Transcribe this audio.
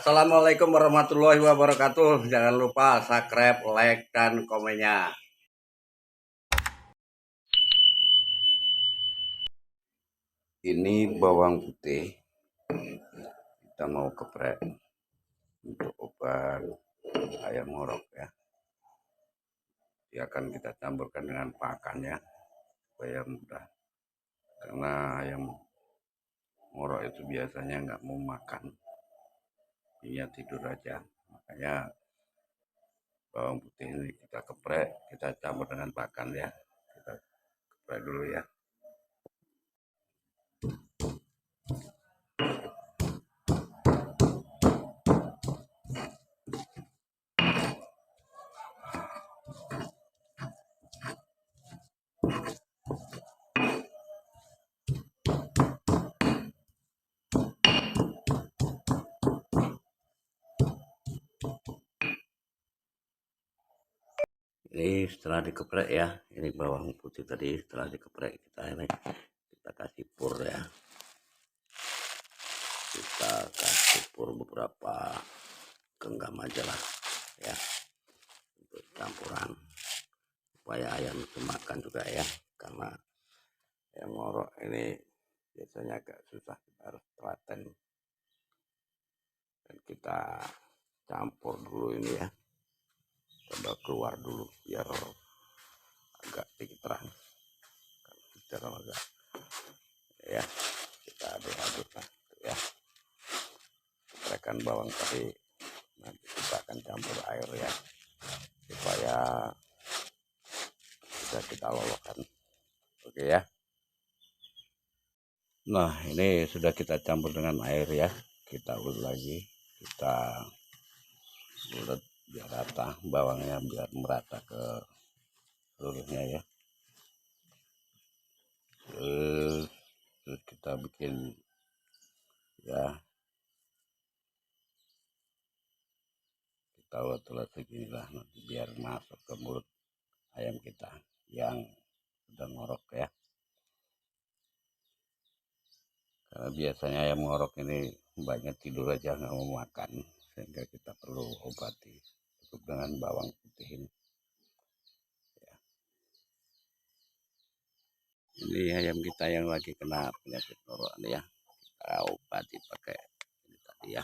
Assalamualaikum warahmatullahi wabarakatuh. Jangan lupa subscribe, like, dan komennya. Ini bawang putih. Kita mau geprek untuk obat ayam ngorok ya. Dia akan kita campurkan dengan pakannya supaya mudah. Karena ayam ngorok itu biasanya nggak mau makan, dia tidur aja. Makanya bawang putih ini kita geprek, kita campur dengan pakan ya. Kita geprek dulu ya. Ini setelah dikeprek ya, ini bawang putih tadi setelah dikeprek kita kasih pur ya, kita kasih pur beberapa genggam aja lah ya, untuk campuran supaya ayam itu makan juga ya. Karena ayam ngorok ini biasanya agak susah, kita harus telaten dan kita campur dulu ini ya, coba keluar dulu biar agak sedikit terang. Kalau agak ya, kita aduk-aduk lah ya, geprekan bawang tadi. Nanti kita akan campur air ya, supaya bisa kita lolokkan. Oke ya. Nah, ini sudah kita campur dengan air ya, kita ulek lagi, kita ulek biar rata bawangnya, biar merata ke seluruhnya ya. Terus kita bikin ya, kita ulek seginilah nanti biar masuk ke mulut ayam kita yang sudah ngorok ya. Karena biasanya ayam ngorok ini banyak tidur aja, nggak mau makan, sehingga kita perlu obati cukup dengan bawang putih ini ya. Ini ayam kita yang lagi kena penyakit ngorok ya, kita obati pakai ini tadi ya.